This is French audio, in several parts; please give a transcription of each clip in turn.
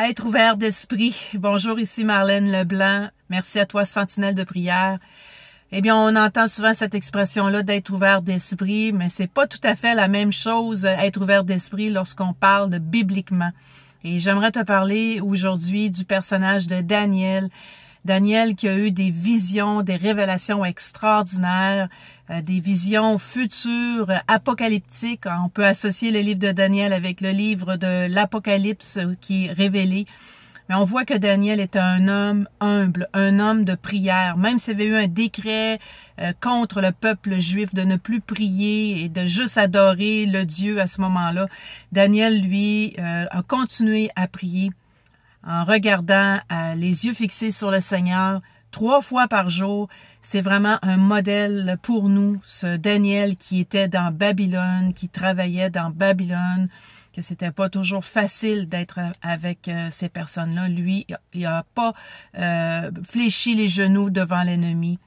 Être ouvert d'esprit. Bonjour, ici Marlène Leblanc. Merci à toi, Sentinelle de prière. Eh bien, on entend souvent cette expression-là d'être ouvert d'esprit, mais c'est pas tout à fait la même chose, être ouvert d'esprit, lorsqu'on parle de bibliquement. Et j'aimerais te parler aujourd'hui du personnage de Daniel. Daniel qui a eu des visions, des révélations extraordinaires, des visions futures, apocalyptiques. On peut associer le livre de Daniel avec le livre de l'Apocalypse qui est révélé. Mais on voit que Daniel est un homme humble, un homme de prière. Même s'il y avait eu un décret contre le peuple juif de ne plus prier et de juste adorer le Dieu à ce moment-là, Daniel, lui, a continué à prier en regardant les yeux fixés sur le Seigneur 3 fois par jour. C'est vraiment un modèle pour nous, ce Daniel qui était dans Babylone, qui travaillait dans Babylone, que c'était pas toujours facile d'être avec ces personnes-là. Lui, il a pas fléchi les genoux devant l'ennemi.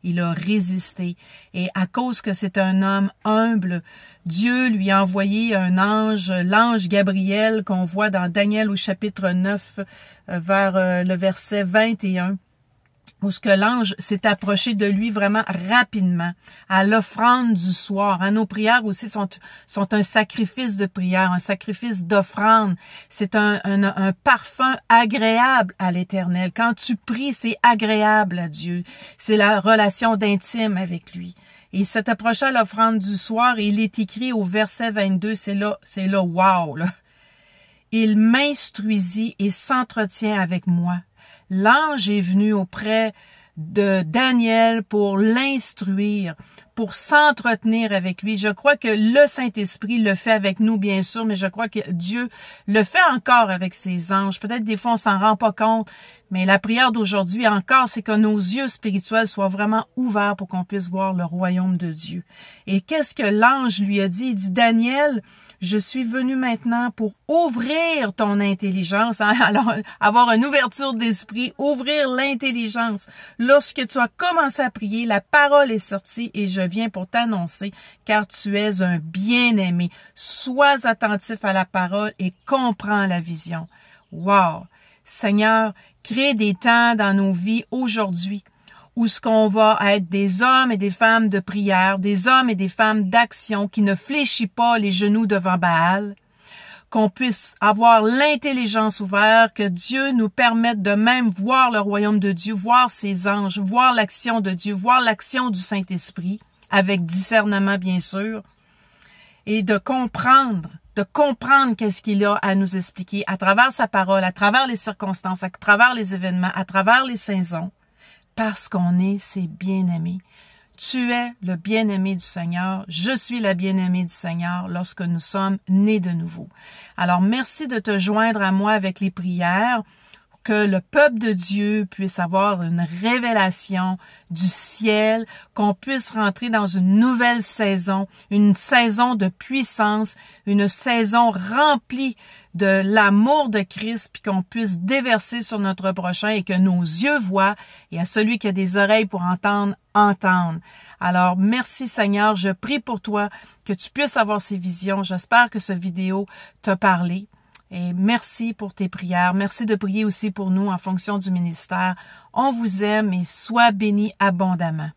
Il a résisté. Et à cause que c'est un homme humble, Dieu lui a envoyé un ange, l'ange Gabriel, qu'on voit dans Daniel au chapitre 9, vers le verset 21, où ce que l'ange s'est approché de lui vraiment rapidement, à l'offrande du soir. Nos prières aussi sont un sacrifice de prière, un sacrifice d'offrande. C'est un parfum agréable à l'Éternel. Quand tu pries, c'est agréable à Dieu. C'est la relation d'intime avec lui. Et il s'est approché à l'offrande du soir et il est écrit au verset 22, c'est là, wow, là. Il m'instruisit et s'entretient avec moi. L'ange est venu auprès de Daniel pour l'instruire, pour s'entretenir avec lui. Je crois que le Saint-Esprit le fait avec nous, bien sûr, mais je crois que Dieu le fait encore avec ses anges. Peut-être des fois on s'en rend pas compte, mais la prière d'aujourd'hui encore, c'est que nos yeux spirituels soient vraiment ouverts pour qu'on puisse voir le royaume de Dieu. Et qu'est-ce que l'ange lui a dit? Il dit, Daniel, je suis venu maintenant pour ouvrir ton intelligence, hein? Alors avoir une ouverture d'esprit, ouvrir l'intelligence. Lorsque tu as commencé à prier, la parole est sortie et je viens pour t'annoncer, car tu es un bien-aimé. Sois attentif à la parole et comprends la vision. Wow! Seigneur, crée des temps dans nos vies aujourd'hui où ce qu'on va être des hommes et des femmes de prière, des hommes et des femmes d'action qui ne fléchissent pas les genoux devant Baal, qu'on puisse avoir l'intelligence ouverte, que Dieu nous permette de même voir le royaume de Dieu, voir ses anges, voir l'action de Dieu, voir l'action du Saint-Esprit, avec discernement bien sûr, et de comprendre qu'est-ce qu'il a à nous expliquer à travers sa parole, à travers les circonstances, à travers les événements, à travers les saisons, parce qu'on est ses bien-aimés. Tu es le bien-aimé du Seigneur, je suis la bien-aimée du Seigneur lorsque nous sommes nés de nouveau. Alors, merci de te joindre à moi avec les prières, que le peuple de Dieu puisse avoir une révélation du ciel, qu'on puisse rentrer dans une nouvelle saison, une saison de puissance, une saison remplie de l'amour de Christ, puis qu'on puisse déverser sur notre prochain et que nos yeux voient, et à celui qui a des oreilles pour entendre, entendre. Alors, merci Seigneur, je prie pour toi que tu puisses avoir ces visions. J'espère que cette vidéo t'a parlé. Et merci pour tes prières. Merci de prier aussi pour nous en fonction du ministère. On vous aime et sois bénis abondamment.